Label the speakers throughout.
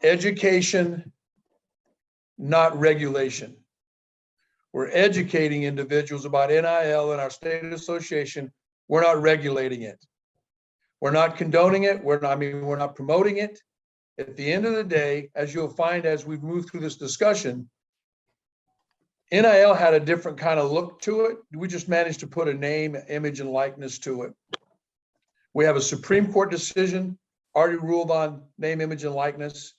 Speaker 1: education, not regulation. We're educating individuals about NIL in our state association. We're not regulating it. We're not condoning it. We're not promoting it. At the end of the day, as you'll find as we've moved through this discussion, NIL had a different kind of look to it. We just managed to put a name, image, and likeness to it. We have a Supreme Court decision already ruled on name, image, and likeness.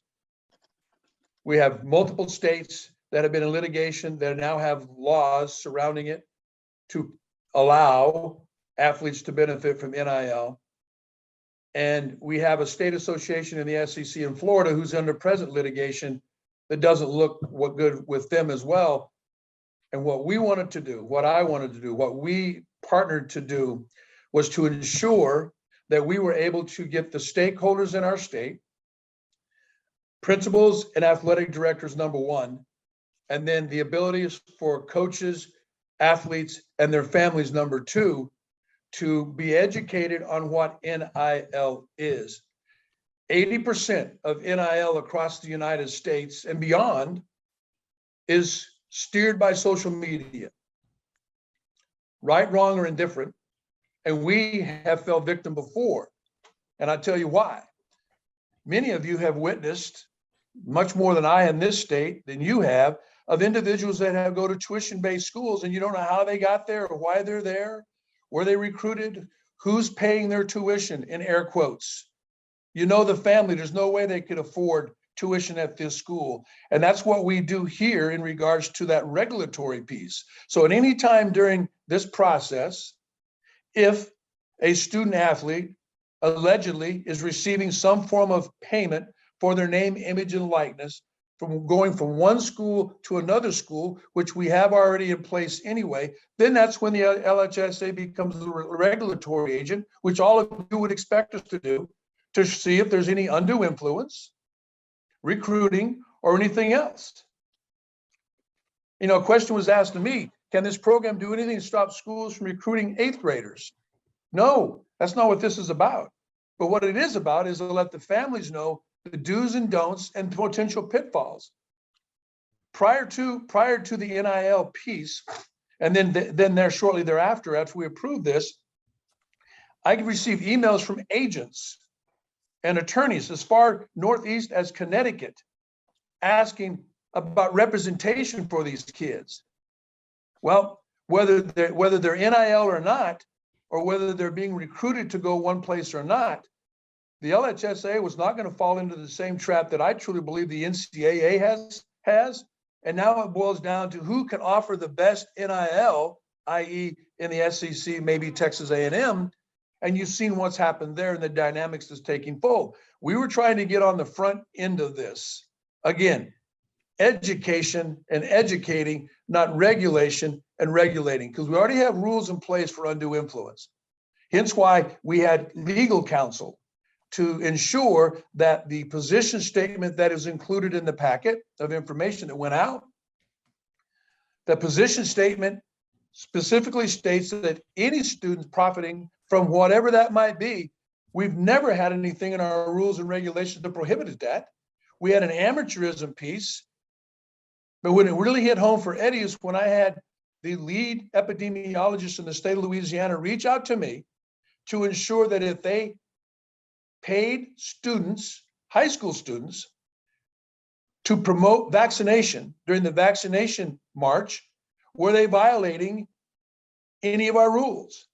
Speaker 1: We have multiple states that have been in litigation that now have laws surrounding it to allow athletes to benefit from NIL. And we have a state association in the SEC in Florida who's under present litigation that doesn't look what good with them as well. And what we wanted to do, what I wanted to do, what we partnered to do was to ensure that we were able to get the stakeholders in our state, principals and athletic directors, number one, and then the abilities for coaches, athletes, and their families, number two, to be educated on what NIL is. 80% of NIL across the United States and beyond is steered by social media, right, wrong, or indifferent. And we have fell victim before. And I'll tell you why. Many of you have witnessed, much more than I in this state than you have, of individuals that have go to tuition-based schools and you don't know how they got there or why they're there. Were they recruited? Who's paying their tuition, in air quotes? You know the family, there's no way they could afford tuition at this school. And that's what we do here in regards to that regulatory piece. So at any time during this process, if a student athlete allegedly is receiving some form of payment for their name, image, and likeness, from going from one school to another school, which we have already in place anyway, then that's when the LHSAA becomes the regulatory agent, which all of you would expect us to do, to see if there's any undue influence, recruiting, or anything else. You know, a question was asked to me, can this program do anything to stop schools from recruiting 8th graders? No, that's not what this is about. But what it is about is to let the families know the do's and don'ts and potential pitfalls. Prior to the NIL piece, and then there shortly thereafter, after we approved this, I received emails from agents and attorneys as far northeast as Connecticut asking about representation for these kids. Well, whether they're NIL or not, or whether they're being recruited to go one place or not, the LHSAA was not going to fall into the same trap that I truly believe the NCAA has. And now it boils down to who can offer the best NIL, i.e. in the SEC, maybe Texas A&M. And you've seen what's happened there and the dynamics that's taking fold. We were trying to get on the front end of this. Again, education and educating, not regulation and regulating, because we already have rules in place for undue influence. Hence why we had legal counsel to ensure that the position statement that is included in the packet of information that went out, the position statement specifically states that any student profiting from whatever that might be, we've never had anything in our rules and regulations that prohibited that. We had an amateurism piece, but when it really hit home for Eddie is when I had the lead epidemiologist in the state of Louisiana reach out to me to ensure that if they paid students, high school students, to promote vaccination during the vaccination march, were they violating any of our rules?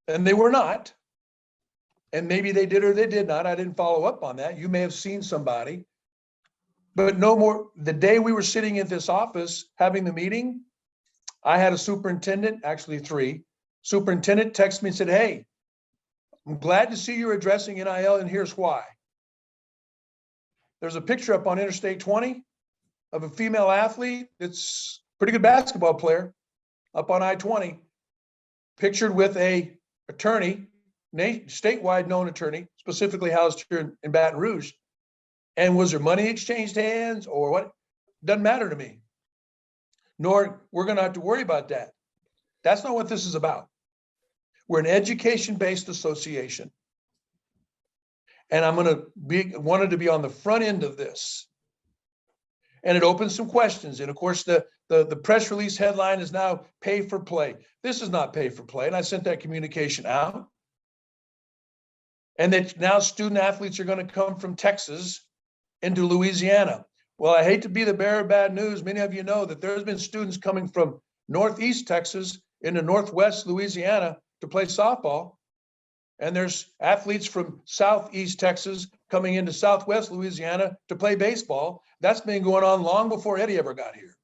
Speaker 1: And they were not. And maybe they did or they did not. I didn't follow up on that. You may have seen somebody, but no more. The day we were sitting at this office having the meeting, I had a superintendent, actually 3, superintendent text me and said, hey, I'm glad to see you're addressing NIL, and here's why. There's a picture up on Interstate 20 of a female athlete that's a pretty good basketball player up on I-20, pictured with a attorney, statewide known attorney, specifically housed here in Baton Rouge. And was there money exchanged hands or what? Doesn't matter to me. Nor we're going to have to worry about that. That's not what this is about. We're an education-based association. And I'm wanted to be on the front end of this. And it opens some questions. And of course, the press release headline is now pay for play. This is not pay for play. And I sent that communication out. And that now student athletes are going to come from Texas into Louisiana. Well, I hate to be the bearer of bad news. Many of you know that there's been students coming from Northeast Texas into Northwest Louisiana to play softball. And there's athletes from Southeast Texas coming into Southwest Louisiana to play baseball. That's been going on long before Eddie ever got here.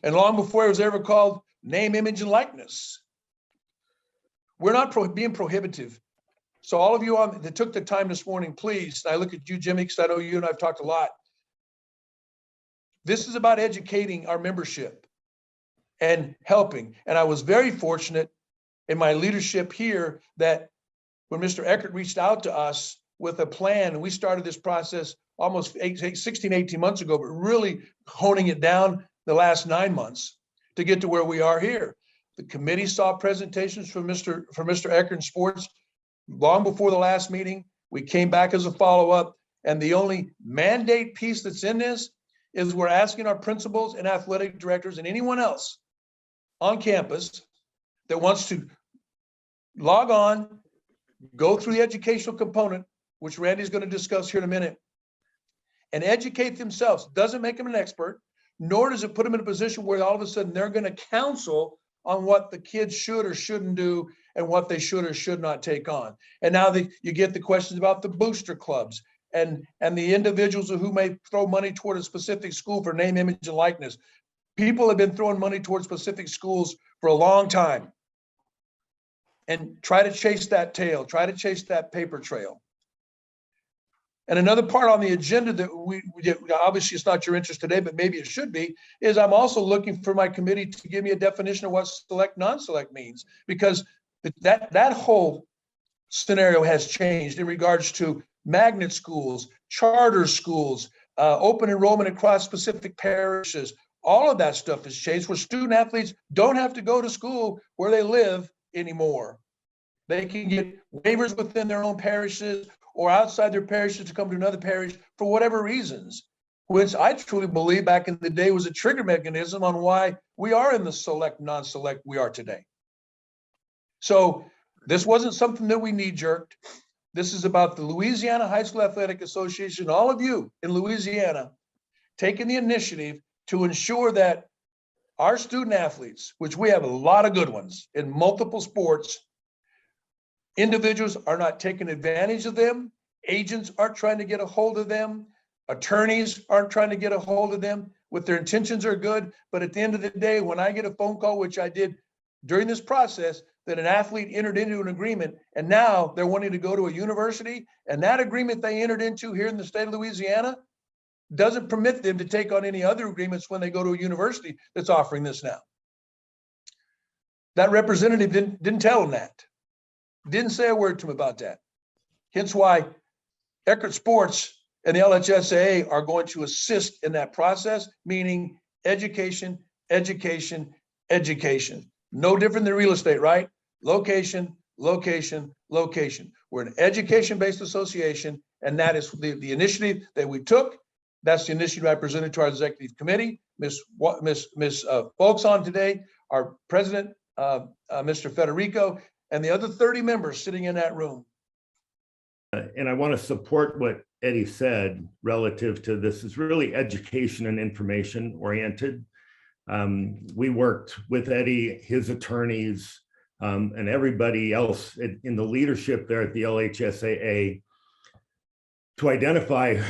Speaker 1: And long before it was ever called name, image, and likeness. We're not being prohibitive. So all of you that took the time this morning, please, I look at you, Jimmy, because I know you and I've talked a lot. This is about educating our membership and helping. And I was very fortunate in my leadership here that when Mr. Eccker reached out to us with a plan, and we started this process almost 16, 18 months ago, but really honing it down the last 9 months to get to where we are here. The committee saw presentations from Mr. Eccker in sports long before the last meeting. We came back as a follow-up, and the only mandate piece that's in this is we're asking our principals and athletic directors and anyone else on campus that wants to log on, go through the educational component, which Randy's going to discuss here in a minute, and educate themselves. Doesn't make them an expert, nor does it put them in a position where all of a sudden they're going to counsel on what the kids should or shouldn't do and what they should or should not take on. And now you get the questions about the booster clubs and the individuals who may throw money toward a specific school for name, image, and likeness. People have been throwing money towards specific schools for a long time. And try to chase that tail, try to chase that paper trail. And another part on the agenda that we obviously it's not your interest today, but maybe it should be, is I'm also looking for my committee to give me a definition of what select, non-select means, because that whole scenario has changed in regards to magnet schools, charter schools, open enrollment across specific parishes. All of that stuff has changed where student athletes don't have to go to school where they live anymore. They can get waivers within their own parishes or outside their parishes to come to another parish for whatever reasons, which I truly believe back in the day was a trigger mechanism on why we are in the select, non-select we are today. So this wasn't something that we knee-jerked. This is about the Louisiana High School Athletic Association, all of you in Louisiana, taking the initiative to ensure that our student athletes, which we have a lot of good ones in multiple sports, individuals are not taking advantage of them. Agents aren't trying to get a hold of them. Attorneys aren't trying to get a hold of them. With their intentions are good. But at the end of the day, when I get a phone call, which I did during this process, that an athlete entered into an agreement and now they're wanting to go to a university, and that agreement they entered into here in the state of Louisiana doesn't permit them to take on any other agreements when they go to a university that's offering this now. That representative didn't tell them that. Didn't say a word to him about that. Hence why Eccker Sports and the LHSAA are going to assist in that process, meaning education, education, education. No different than real estate, right? Location, location, location. We're an education-based association, and that is the initiative that we took. That's the initiative I presented to our executive committee. Ms. Folks on today, our president, Mr. Federico, and the other 30 members sitting in that room.
Speaker 2: And I want to support what Eddie said relative to this is really education and information oriented. We worked with Eddie, his attorneys, and everybody else in the leadership there at the LHSAA to identify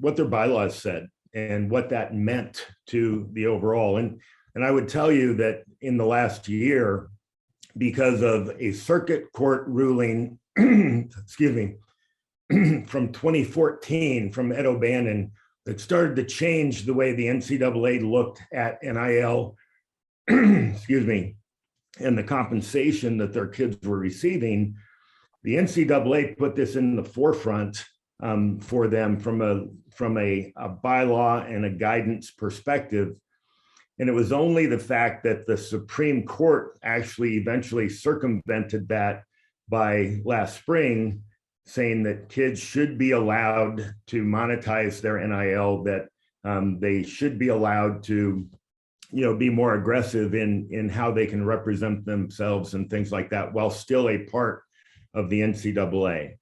Speaker 2: what their bylaws said and what that meant to the overall. And I would tell you that in the last year, because of a circuit court ruling, excuse me, from 2014 from Ed O'Bannon that started to change the way the NCAA looked at NIL, excuse me, and the compensation that their kids were receiving. The NCAA put this in the forefront for them from a bylaw and a guidance perspective. And it was only the fact that the Supreme Court actually eventually circumvented that by last spring, saying that kids should be allowed to monetize their NIL, that they should be allowed to, be more aggressive in how they can represent themselves and things like that, while still a part of the NCAA.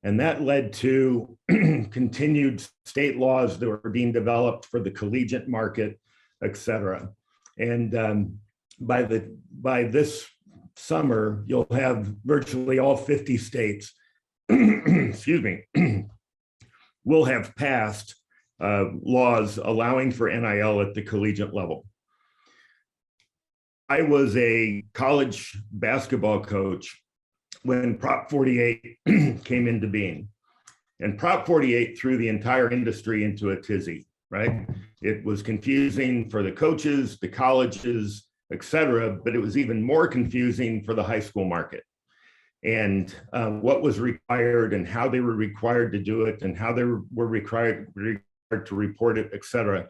Speaker 2: And that led to continued state laws that were being developed for the collegiate market, et cetera. And by this summer, you'll have virtually all 50 states, excuse me, will have passed laws allowing for NIL at the collegiate level. I was a college basketball coach when Prop 48 came into being. And Prop 48 threw the entire industry into a tizzy, right? It was confusing for the coaches, the colleges, et cetera, but it was even more confusing for the high school market. And what was required and how they were required to do it and how they were required to report it, et cetera.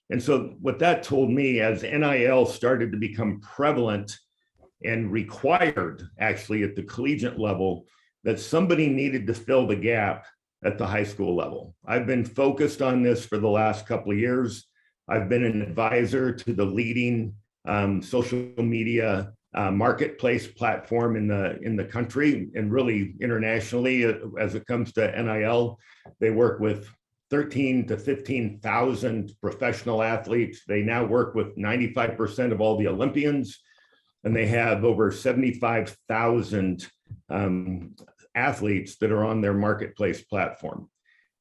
Speaker 2: And so what that told me, as NIL started to become prevalent and required actually at the collegiate level, that somebody needed to fill the gap at the high school level. I've been focused on this for the last couple of years. I've been an advisor to the leading social media marketplace platform in the country and really internationally as it comes to NIL. They work with 13 to 15,000 professional athletes. They now work with 95% of all the Olympians, and they have over 75,000 athletes that are on their marketplace platform.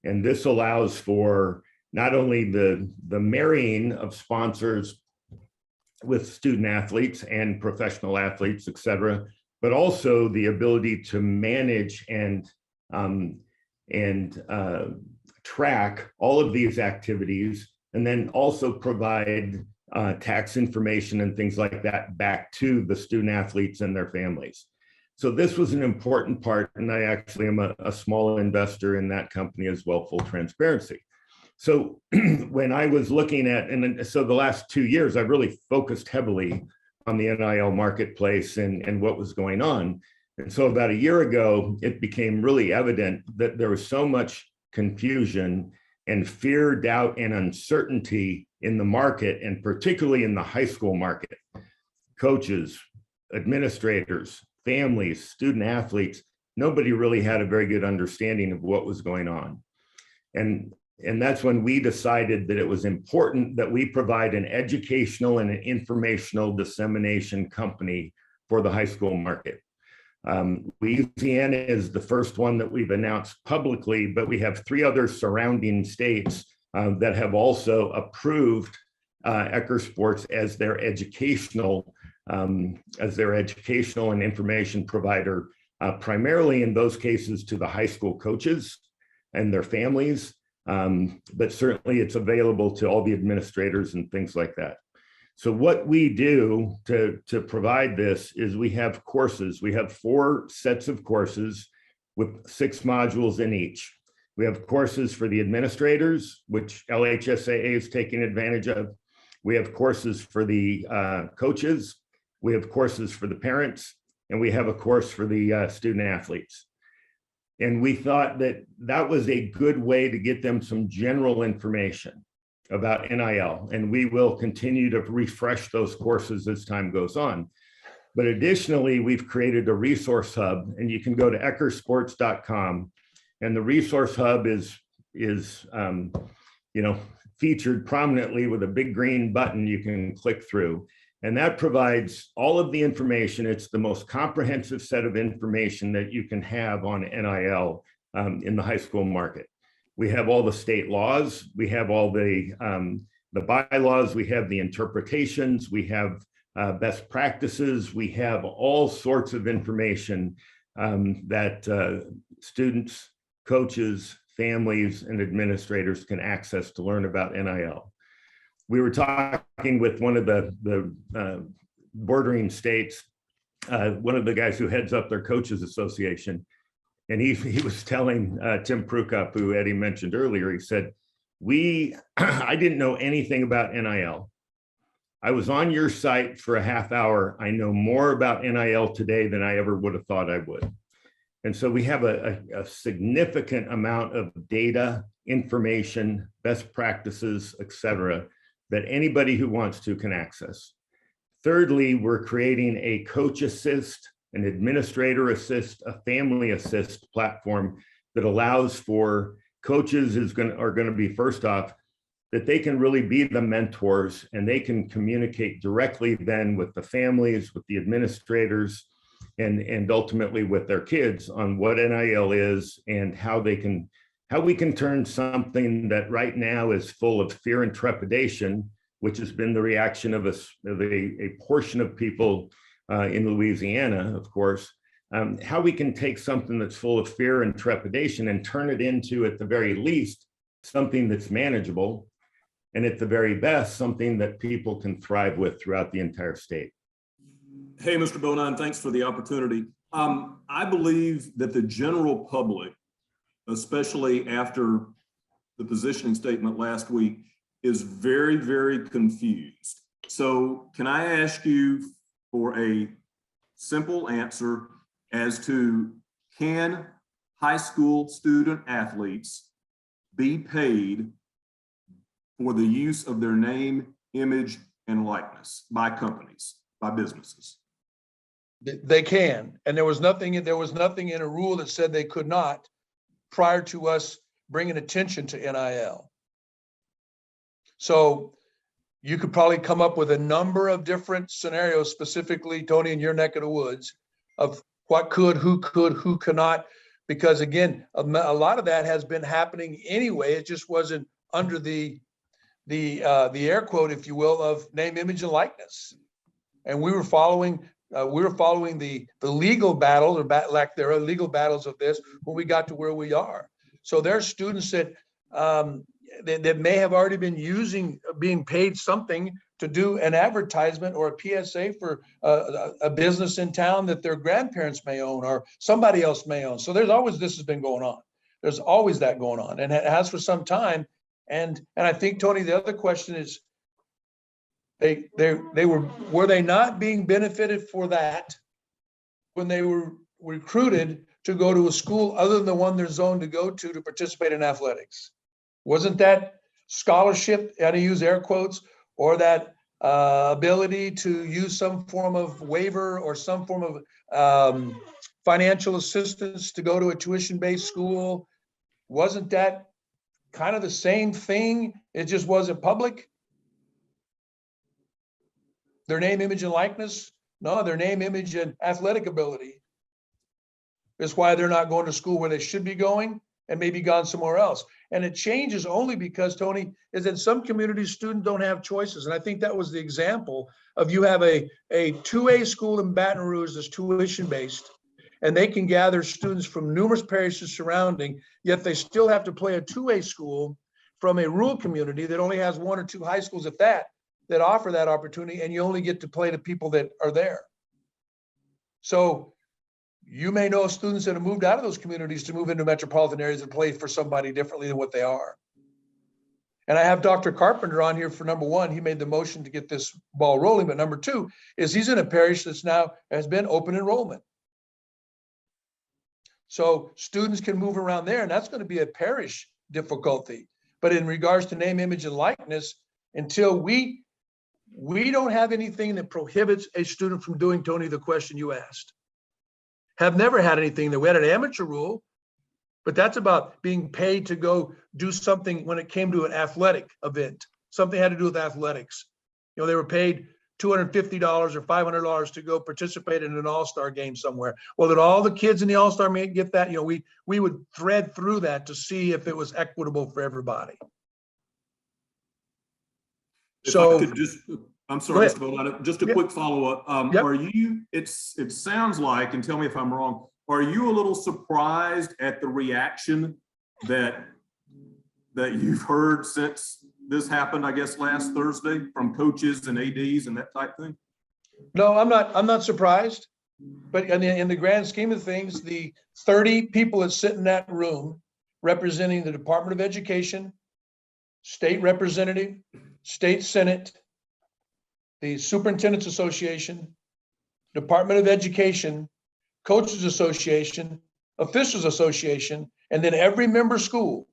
Speaker 2: And this allows for not only the marrying of sponsors with student athletes and professional athletes, et cetera, but also the ability to manage and track all of these activities, and then also provide tax information and things like that back to the student athletes and their families. So this was an important part, and I actually am a small investor in that company as well, full transparency. So when I was looking at, and so the last 2 years, I really focused heavily on the NIL marketplace and what was going on. And so about a year ago, it became really evident that there was so much confusion and fear, doubt, and uncertainty in the market, and particularly in the high school market. Coaches, administrators, families, student athletes, nobody really had a very good understanding of what was going on. And that's when we decided that it was important that we provide an educational and an informational dissemination company for the high school market. Louisiana is the first one that we've announced publicly, but we have 3 other surrounding states that have also approved Eccker Sports as their educational and information provider, primarily in those cases to the high school coaches and their families, but certainly it's available to all the administrators and things like that. So what we do to provide this is we have courses. We have 4 sets of courses with 6 modules in each. We have courses for the administrators, which LHSAA is taking advantage of. We have courses for the coaches. We have courses for the parents, and we have a course for the student athletes. And we thought that that was a good way to get them some general information about NIL, and we will continue to refresh those courses as time goes on. But additionally, we've created a resource hub, and you can go to eckersports.com, and the resource hub is featured prominently with a big green button you can click through, and that provides all of the information. It's the most comprehensive set of information that you can have on NIL in the high school market. We have all the state laws, we have all the bylaws, we have the interpretations, we have best practices, we have all sorts of information that students, coaches, families, and administrators can access to learn about NIL. We were talking with one of the bordering states, one of the guys who heads up their coaches association, and he was telling Tim Prukop, who Eddie mentioned earlier, he said, I didn't know anything about NIL. I was on your site for a half hour. I know more about NIL today than I ever would have thought I would. And so we have a significant amount of data, information, best practices, et cetera, that anybody who wants to can access. Thirdly, we're creating a coach assist, an administrator assist, a family assist platform that allows for coaches are going to be, first off, that they can really be the mentors and they can communicate directly then with the families, with the administrators, and ultimately with their kids on what NIL is and how we can turn something that right now is full of fear and trepidation, which has been the reaction of a portion of people in Louisiana, of course, how we can take something that's full of fear and trepidation and turn it into, at the very least, something that's manageable, and at the very best, something that people can thrive with throughout the entire state.
Speaker 3: Hey, Mr. Bonine, thanks for the opportunity. I believe that the general public, especially after the positioning statement last week, is very, very confused. So can I ask you for a simple answer as to, can high school student athletes be paid for the use of their name, image, and likeness by companies, by businesses?
Speaker 1: They can, and there was nothing in a rule that said they could not prior to us bringing attention to NIL. So you could probably come up with a number of different scenarios, specifically, Tony, in your neck of the woods, of what could, who cannot, because again, a lot of that has been happening anyway. It just wasn't under the air quote, if you will, of name, image, and likeness. And we were following the legal battle, or lack thereof, legal battles of this when we got to where we are. So there are students that that may have already been being paid something to do an advertisement or a PSA for a business in town that their grandparents may own or somebody else may own. So there's always, this has been going on. There's always that going on, and it has for some time. And I think, Tony, the other question is, were they not being benefited for that when they were recruited to go to a school other than the one they're zoned to go to participate in athletics? Wasn't that scholarship, how to use air quotes, or that ability to use some form of waiver or some form of financial assistance to go to a tuition-based school? Wasn't that kind of the same thing? It just wasn't public. Their name, image, and likeness? No, their name, image, and athletic ability is why they're not going to school where they should be going and maybe gone somewhere else. And it changes only because, Tony, is that some communities, students don't have choices. And I think that was the example of, you have a 2A school in Baton Rouge that's tuition-based, and they can gather students from numerous parishes surrounding, yet they still have to play a 2A school from a rural community that only has 1 or 2 high schools, if that offer that opportunity, and you only get to play to people that are there. So you may know students that have moved out of those communities to move into metropolitan areas and play for somebody differently than what they are. And I have Dr. Carpenter on here for number one. He made the motion to get this ball rolling, but number two is he's in a parish that's now has been open enrollment. So students can move around there, and that's going to be a parish difficulty. But in regards to name, image, and likeness, until we don't have anything that prohibits a student from doing, Tony, the question you asked. Have never had anything that we had an amateur rule, but that's about being paid to go do something when it came to an athletic event. Something had to do with athletics. You know, they were paid $250 or $500 to go participate in an all-star game somewhere. Well, did all the kids in the all-star game get that? You know, we would thread through that to see if it was equitable for everybody.
Speaker 3: If
Speaker 1: so
Speaker 3: I could just, I'm sorry, Mr. Bonine, just a quick follow-up. Are you, it sounds like, and tell me if I'm wrong, are you a little surprised at the reaction that you've heard since this happened, I guess, last Thursday from coaches and ADs and that type thing?
Speaker 1: No, I'm not surprised. But in the grand scheme of things, the 30 people that sit in that room representing the Department of Education, state representative, state senate, the Superintendent's Association, Department of Education, Coaches Association, Officials Association, and then every member school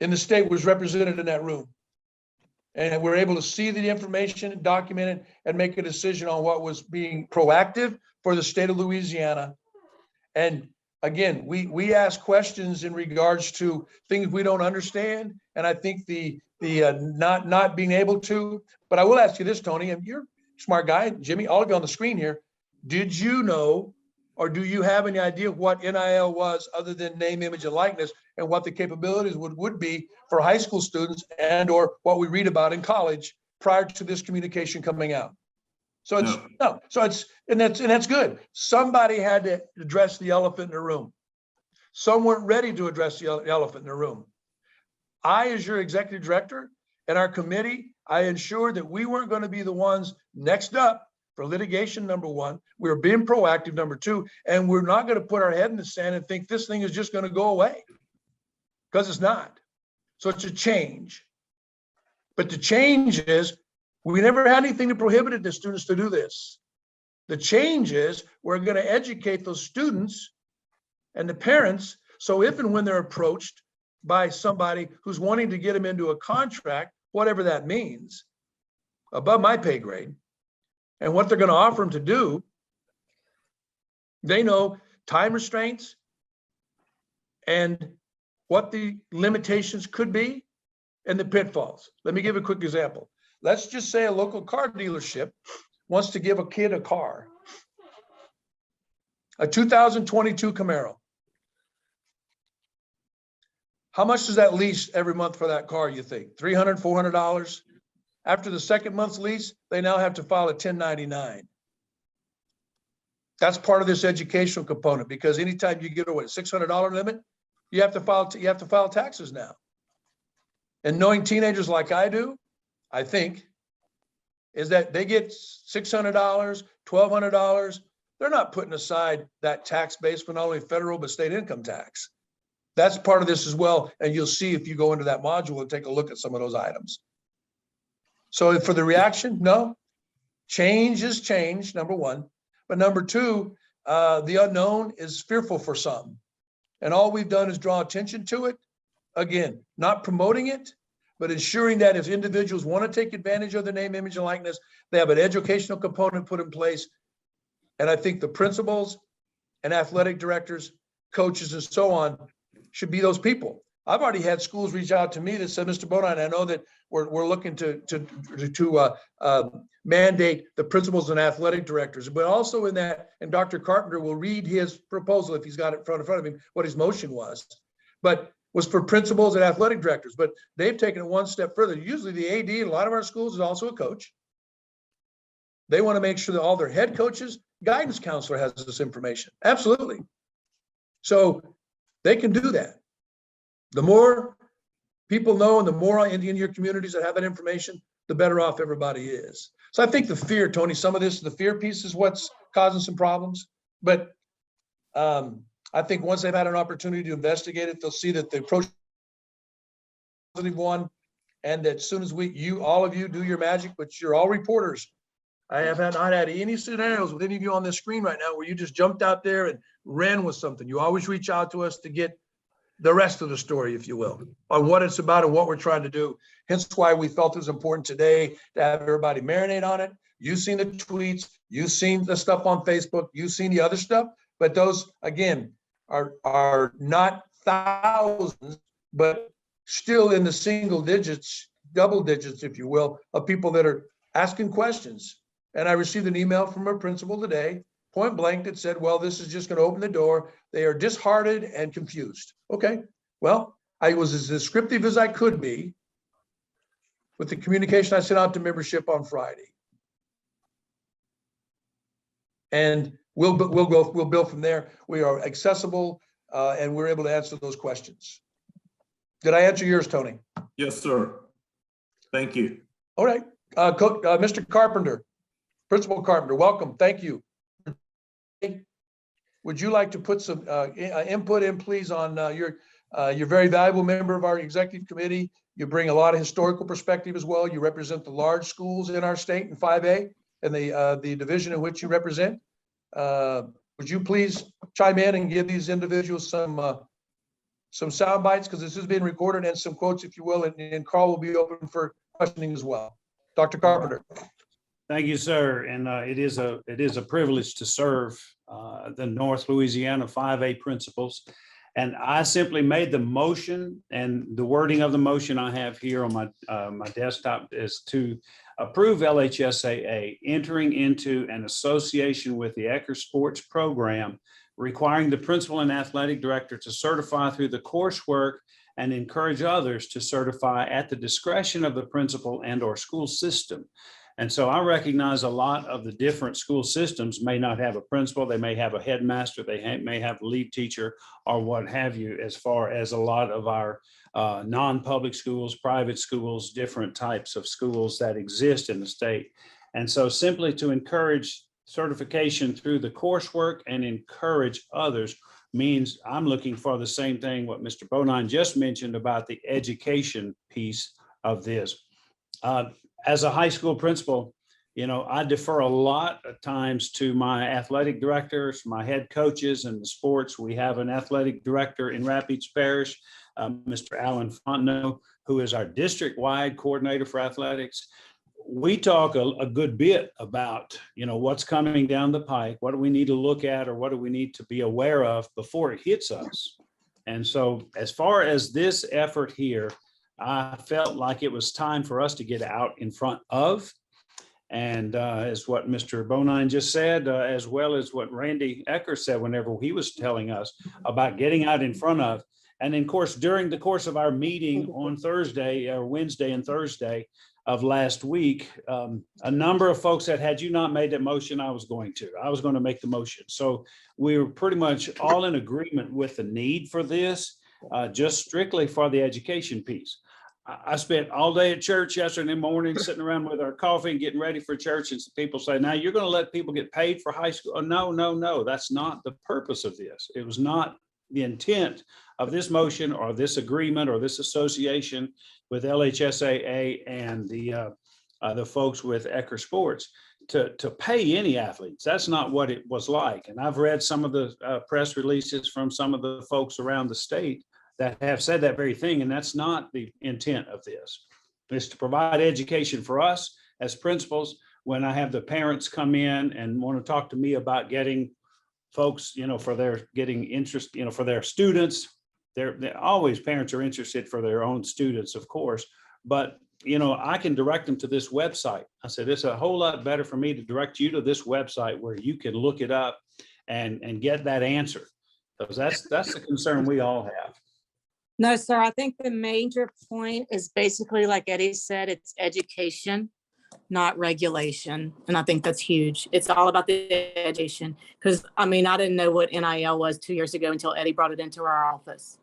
Speaker 1: in the state was represented in that room. And we're able to see the information, document it, and make a decision on what was being proactive for the state of Louisiana. And again, we ask questions in regards to things we don't understand. And I think the not being able to, but I will ask you this, Tony, and you're a smart guy, Jimmy, all of you on the screen here. Did you know, or do you have any idea what NIL was other than name, image, and likeness, and what the capabilities would be for high school students and or what we read about in college prior to this communication coming out? So it's no. So it's and that's good. Somebody had to address the elephant in the room. Some weren't ready to address the elephant in the room. I, as your executive director and our committee, I ensured that we weren't going to be the ones next up for litigation, number one. We were being proactive, number two, and we're not going to put our head in the sand and think this thing is just going to go away, because it's not. So it's a change. But the change is we never had anything that prohibited the students to do this. The change is we're going to educate those students and the parents, so if and when they're approached by somebody who's wanting to get them into a contract, whatever that means, above my pay grade, and what they're going to offer them to do, they know time restraints and what the limitations could be and the pitfalls. Let me give a quick example. Let's just say a local car dealership wants to give a kid a car, a 2022 Camaro. How much does that lease every month for that car, you think? $300, $400? After the second month's lease, they now have to file a 1099. That's part of this educational component, because anytime you get a $600 limit, you have to file taxes now. And knowing teenagers like I do, I think, is that they get $600, $1,200. They're not putting aside that tax base for not only federal, but state income tax. That's part of this as well. And you'll see if you go into that module and take a look at some of those items. So for the reaction, no, change is change, number one. But number two, the unknown is fearful for some. And all we've done is draw attention to it. Again, not promoting it, but ensuring that if individuals want to take advantage of the name, image, and likeness, they have an educational component put in place. And I think the principals and athletic directors, coaches, and so on should be those people. I've already had schools reach out to me that said, Mr. Bonine, I know that we're looking to mandate the principals and athletic directors, but also in that, and Dr. Carpenter will read his proposal if he's got it in front of him, what his motion was, but was for principals and athletic directors. But they've taken it one step further. Usually the AD in a lot of our schools is also a coach. They want to make sure that all their head coaches, guidance counselor has this information. Absolutely. So they can do that. The more people know and the more in your communities that have that information, the better off everybody is. So I think the fear, Tony, some of this, the fear piece is what's causing some problems. But I think once they've had an opportunity to investigate it, they'll see that the approach is one, and that as soon as all of you do your magic, but you're all reporters. I have not had any scenarios with any of you on this screen right now where you just jumped out there and ran with something. You always reach out to us to get the rest of the story, if you will, on what it's about and what we're trying to do. Hence why we felt it was important today to have everybody marinate on it. You've seen the tweets, you've seen the stuff on Facebook, you've seen the other stuff, but those, again, are not thousands, but still in the single digits, double digits, if you will, of people that are asking questions. And I received an email from a principal today, point blank, that said, well, this is just going to open the door. They are disheartened and confused. Okay, well, I was as descriptive as I could be with the communication I sent out to membership on Friday. And we'll build from there. We are accessible and we're able to answer those questions. Did I answer yours, Tony?
Speaker 3: Yes, sir. Thank you.
Speaker 1: All right, Mr. Carpenter, Principal Carpenter, welcome. Thank you. Would you like to put some input in, please, on you're very valuable member of our executive committee. You bring a lot of historical perspective as well. You represent the large schools in our state in 5A and the division in which you represent. would you please chime in and give these individuals some sound bites, because this is being recorded, and some quotes, if you will, and Carl will be open for questioning as well. Dr. Carpenter.
Speaker 4: Thank you, sir. And it is a privilege to serve the North Louisiana 5A principals. And I simply made the motion, and the wording of the motion I have here on my desktop is to approve LHSAA entering into an association with the Eccker Sports Program, requiring the principal and athletic director to certify through the coursework and encourage others to certify at the discretion of the principal and/or school system. And so I recognize a lot of the different school systems may not have a principal, they may have a headmaster, they may have a lead teacher or what have you, as far as a lot of our non-public schools, private schools, different types of schools that exist in the state. And so simply to encourage certification through the coursework and encourage others means I'm looking for the same thing what Mr. Bonine just mentioned about the education piece of this. As a high school principal, I defer a lot of times to my athletic directors, my head coaches in the sports. We have an athletic director in Rapides Parish, Mr. Alan Fontenot, who is our district-wide coordinator for athletics. We talk a good bit about, what's coming down the pike, what do we need to look at, or what do we need to be aware of before it hits us. And so as far as this effort here, I felt like it was time for us to get out in front of, and as what Mr. Bonine just said, as well as what Randy Eccker said whenever he was telling us about getting out in front of. And then, of course, during the course of our meeting on Thursday or Wednesday and Thursday of last week, a number of folks said, had you not made that motion, I was going to make the motion. So we were pretty much all in agreement with the need for this, just strictly for the education piece. I spent all day at church yesterday morning, sitting around with our coffee and getting ready for church. And some people say, now you're going to let people get paid for high school. Oh, no. That's not the purpose of this. It was not the intent of this motion or this agreement or this association with LHSAA and the folks with Eccker Sports to pay any athletes. That's not what it was like. And I've read some of the press releases from some of the folks around the state that have said that very thing, and that's not the intent of this. It's to provide education for us as principals. When I have the parents come in and want to talk to me about getting folks, for their getting interest, for their students, they're always, parents are interested for their own students, of course, but I can direct them to this website. I said, it's a whole lot better for me to direct you to this website where you can look it up and get that answer, because that's the concern we all have.
Speaker 5: No, sir, I think the major point is basically, like Eddie said, it's education, not regulation. And I think that's huge. It's all about the education. Because, I didn't know what NIL was 2 years ago until Eddie brought it into our office.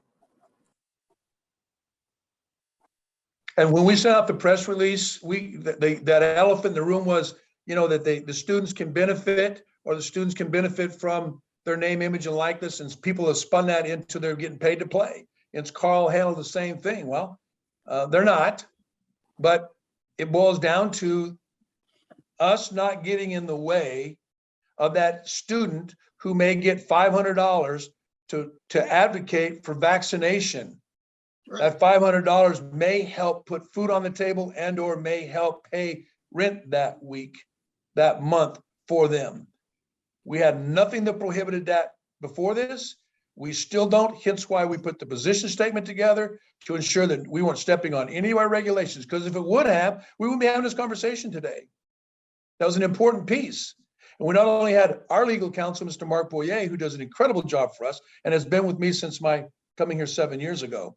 Speaker 1: And when we sent out the press release, that elephant in the room was, that the students can benefit, or the students can benefit from their name, image, and likeness. And people have spun that into they're getting paid to play. It's Carl handled the same thing. Well, they're not, but it boils down to us not getting in the way of that student who may get $500 to advocate for vaccination. That $500 may help put food on the table and/or may help pay rent that week, that month for them. We had nothing that prohibited that before this. We still don't, hence why we put the position statement together to ensure that we weren't stepping on any of our regulations, because if it would have, we wouldn't be having this conversation today. That was an important piece. And we not only had our legal counsel, Mr. Mark Boyer, who does an incredible job for us and has been with me since my coming here 7 years ago,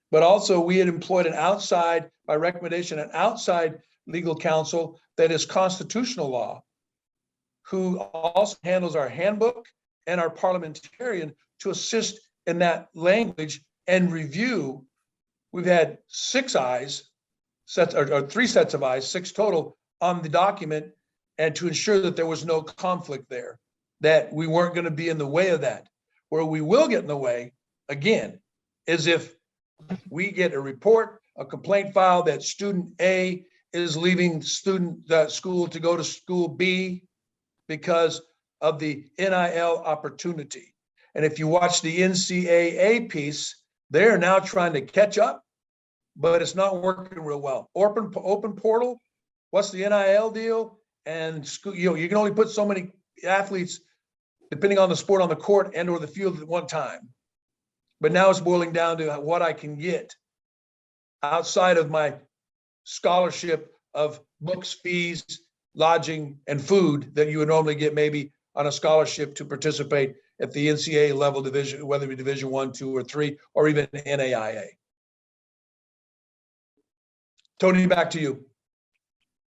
Speaker 1: but also we had employed by recommendation, an outside legal counsel that is constitutional law, who also handles our handbook and our parliamentarian to assist in that language and review. We've had 6 eyes, or 3 sets of eyes, 6 total on the document, and to ensure that there was no conflict there, that we weren't going to be in the way of that. Where we will get in the way, again, is if we get a report, a complaint file that student A is leaving school to go to school B because of the NIL opportunity. And if you watch the NCAA piece, they're now trying to catch up, but it's not working real well. Open portal, what's the NIL deal? And school, you can only put so many athletes, depending on the sport, on the court and or the field at one time. But now it's boiling down to what I can get outside of my scholarship of books, fees, lodging, and food that you would normally get maybe on a scholarship to participate at the NCAA level division, whether it be Division 1, 2, or 3, or even NAIA. Tony, back to you.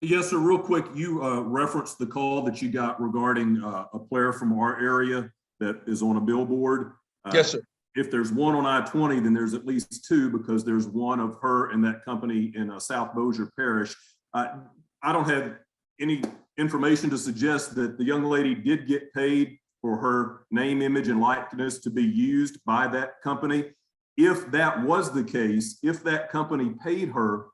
Speaker 3: Yes, sir. Real quick, you referenced the call that you got regarding a player from our area that is on a billboard.
Speaker 1: Yes, sir.
Speaker 3: If there's one on I-20, then there's at least two, because there's one of her and that company in South Bossier Parish. I don't have any information to suggest that the young lady did get paid for her name, image, and likeness to be used by that company. If that was the case, if that company paid her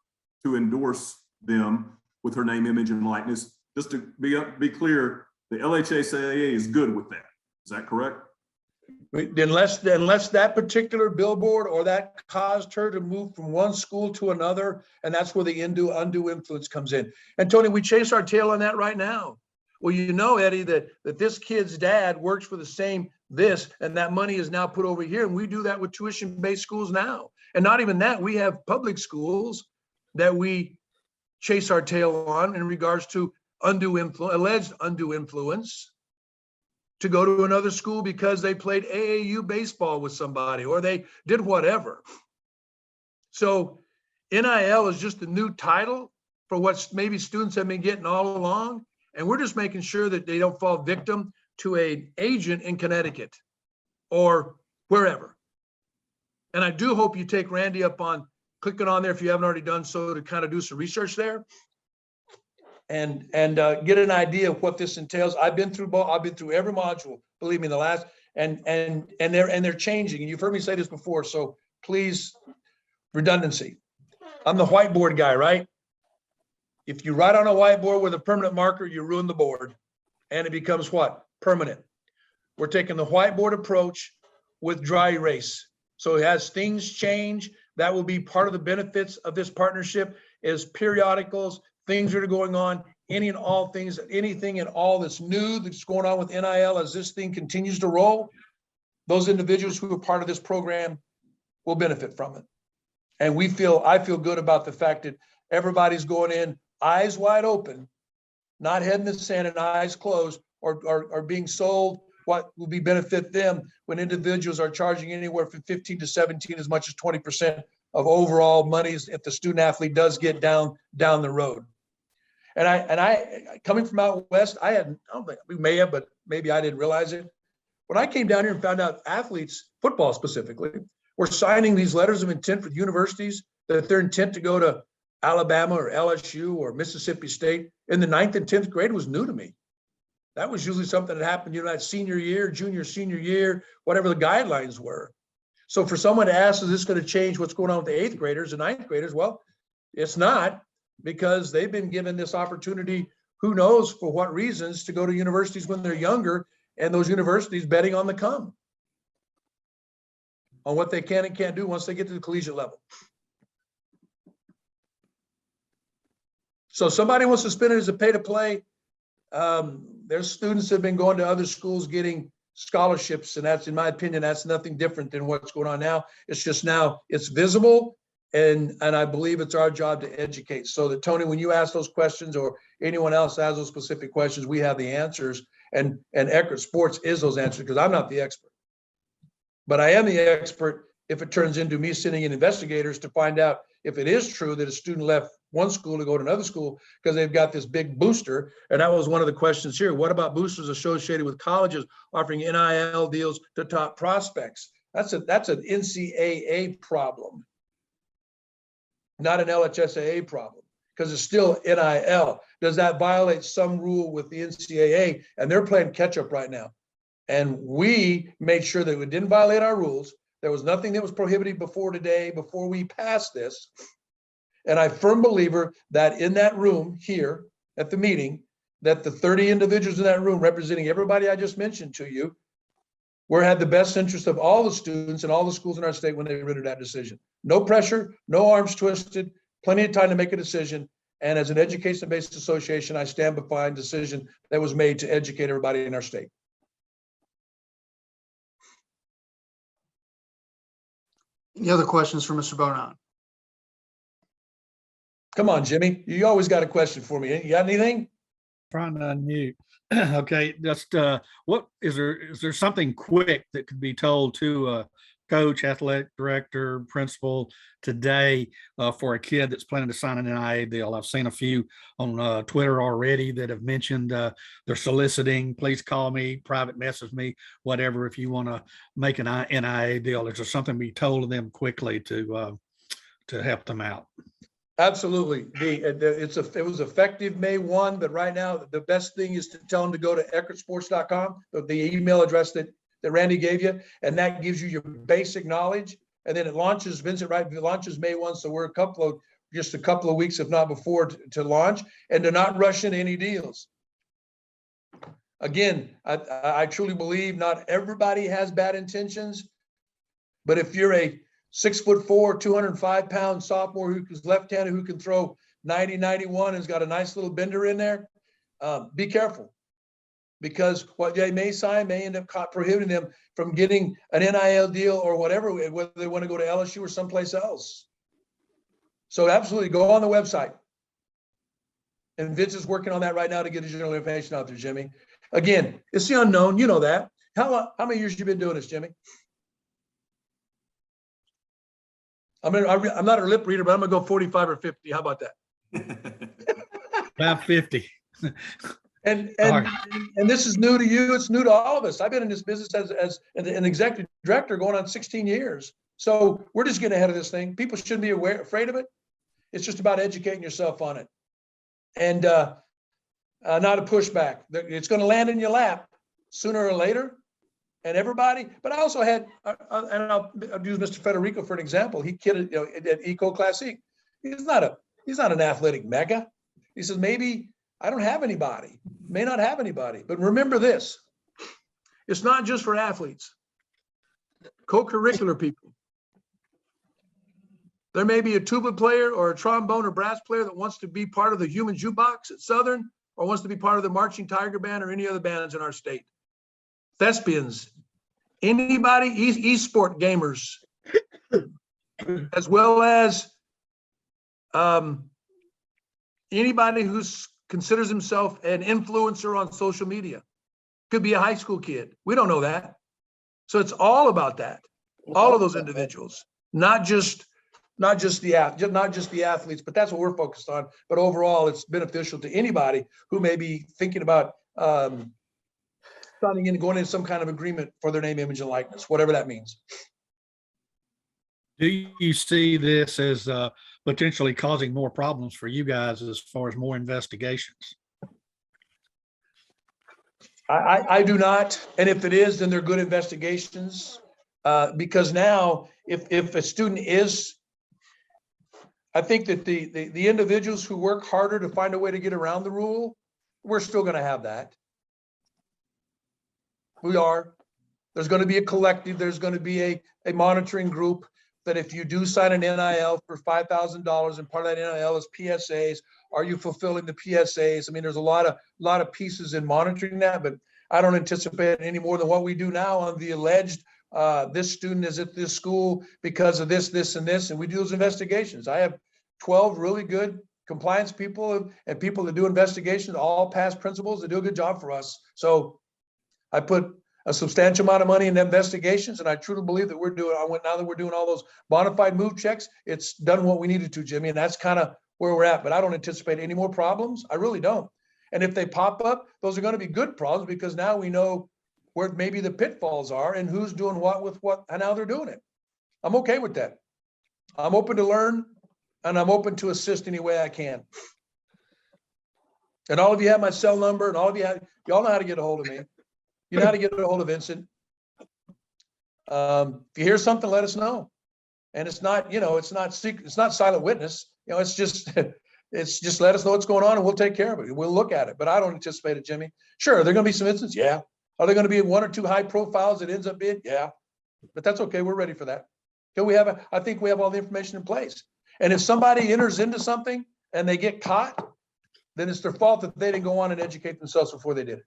Speaker 3: to endorse them with her name, image, and likeness, just to be clear, the LHSAA is good with that. Is that correct?
Speaker 1: Unless that particular billboard or that caused her to move from one school to another, and that's where the undue influence comes in. And Tony, we chase our tail on that right now. Well, you know, Eddie, that this kid's dad works for the same this, and that money is now put over here, and we do that with tuition-based schools now. And not even that, we have public schools that we chase our tail on in regards to alleged undue influence, to go to another school because they played AAU baseball with somebody or they did whatever. So NIL is just a new title for what maybe students have been getting all along. And we're just making sure that they don't fall victim to an agent in Connecticut or wherever. And I do hope you take Randy up on clicking on there if you haven't already done so, to kind of do some research there and get an idea of what this entails. I've been through every module, believe me, the last, and they're changing. And you've heard me say this before, so please, redundancy. I'm the whiteboard guy, right? If you write on a whiteboard with a permanent marker, you ruin the board, and it becomes what? Permanent. We're taking the whiteboard approach with dry erase. So as things change, that will be part of the benefits of this partnership, is periodicals, things that are going on, any and all things, anything and all that's new that's going on with NIL as this thing continues to roll. Those individuals who are part of this program will benefit from it. And I feel good about the fact that everybody's going in eyes wide open, not head in the sand and eyes closed, or being sold what will be benefit them when individuals are charging anywhere from 15 to 17, as much as 20% of overall monies if the student athlete does get down the road. And I coming from out west, I don't think we may have, but maybe I didn't realize it. When I came down here and found out athletes, football specifically, were signing these letters of intent for universities that their intent to go to Alabama or LSU or Mississippi State in the 9th and 10th grade was new to me. That was usually something that happened, that senior year, junior, senior year, whatever the guidelines were. So for someone to ask, is this going to change what's going on with the 8th graders and 9th graders? Well, it's not, because they've been given this opportunity, who knows for what reasons, to go to universities when they're younger, and those universities betting on the come, on what they can and can't do once they get to the collegiate level. So somebody wants to spin it as a pay to play. There's students that have been going to other schools getting scholarships, and that's, in my opinion, that's nothing different than what's going on now. It's just now it's visible, and I believe it's our job to educate. So that, Tony, when you ask those questions, or anyone else has those specific questions, we have the answers, and Eccker Sports is those answers, because I'm not the expert. But I am the expert if it turns into me sending in investigators to find out if it is true that a student left one school to go to another school because they've got this big booster. And that was one of the questions here. What about boosters associated with colleges offering NIL deals to top prospects? That's an NCAA problem, not an LHSAA problem, because it's still NIL. Does that violate some rule with the NCAA? And they're playing catch up right now. And we made sure that we didn't violate our rules. There was nothing that was prohibited before today, before we passed this. And I'm a firm believer that in that room here at the meeting, that the 30 individuals in that room representing everybody I just mentioned to you had the best interest of all the students and all the schools in our state when they rendered that decision. No pressure, no arms twisted, plenty of time to make a decision. And as an education-based association, I stand behind the decision that was made to educate everybody in our state.
Speaker 6: Any other questions for Mr. Bonine?
Speaker 1: Come on, Jimmy. You always got a question for me. You got anything?
Speaker 7: Trying to unmute. Okay, just what is there something quick that could be told to a coach, athletic director, principal today for a kid that's planning to sign an NIL deal? I've seen a few on Twitter already that have mentioned they're soliciting. Please call me, private message me, whatever, if you want to make an NIL deal. Is there something to be told to them quickly to help them out?
Speaker 1: Absolutely. It was effective May 1, but right now the best thing is to tell them to go to eckersports.com, the email address that Randy gave you, and that gives you your basic knowledge. And then it launches, Vincent, right? It launches May 1, so we're just a couple of weeks, if not before, to launch, and to not rush into any deals. Again, I truly believe not everybody has bad intentions, but if you're a 6'4", 205-pound sophomore who's left-handed, who can throw 90, 91 and has got a nice little bender in there, be careful, because what they may sign may end up prohibiting them from getting an NIL deal or whatever, whether they want to go to LSU or someplace else. So absolutely go on the website. And Vince is working on that right now to get additional information out there, Jimmy. Again, it's the unknown. You know that. How many years you been doing this, Jimmy? I'm not a lip reader, but I'm gonna go 45 or 50. How about that?
Speaker 7: About 50.
Speaker 1: And this is new to you. It's new to all of us. I've been in this business as an executive director going on 16 years. So we're just getting ahead of this thing. People shouldn't be afraid of it. It's just about educating yourself on it. And not a pushback. It's going to land in your lap sooner or later. And everybody, but I also had, and I'll use Mr. Federico for an example. He kidded, at Eco Classic. He's not an athletic mecca. He says, maybe I don't have anybody, may not have anybody, but remember this, it's not just for athletes, co-curricular people. There may be a tuba player or a trombone or brass player that wants to be part of the human jukebox at Southern, or wants to be part of the marching tiger band or any other bands in our state. Thespians, anybody, e-sport gamers, as well as anybody who considers himself an influencer on social media. Could be a high school kid. We don't know that. So it's all about that. All of those individuals, not just the athletes, but that's what we're focused on. But overall, it's beneficial to anybody who may be thinking about signing in, going into some kind of agreement for their name, image, and likeness, whatever that means.
Speaker 7: Do you see this as potentially causing more problems for you guys as far as more investigations?
Speaker 1: I do not. And if it is, then they're good investigations. Because now if a student is, I think that the individuals who work harder to find a way to get around the rule, we're still going to have that. We are. There's going to be a collective. There's going to be a monitoring group that if you do sign an NIL for $5,000 and part of that NIL is PSAs, are you fulfilling the PSAs? I mean, there's a lot of pieces in monitoring that, but I don't anticipate any more than what we do now on the alleged this student is at this school because of this, this, and this, and we do those investigations. I have 12 really good compliance people and people that do investigations, all past principals that do a good job for us. So I put a substantial amount of money in investigations, and I truly believe that now that we're doing all those bona fide move checks, it's done what we needed to, Jimmy, and that's kind of where we're at. But I don't anticipate any more problems. I really don't. And if they pop up, those are going to be good problems because now we know where maybe the pitfalls are and who's doing what with what and how they're doing it. I'm okay with that. I'm open to learn, and I'm open to assist any way I can. And all of you have my cell number, and all of y'all know how to get a hold of me. You know how to get a hold of Vincent. If you hear something, let us know. And it's not, it's not secret, it's not silent witness. It's just, It's just let us know what's going on and we'll take care of it. We'll look at it, but I don't anticipate it, Jimmy. Sure, are there gonna be some instances? Yeah. Are there gonna be one or two high profiles that ends up being? Yeah. But that's okay. We're ready for that. I think we have all the information in place. And if somebody enters into something and they get caught, then it's their fault that they didn't go on and educate themselves before they did it.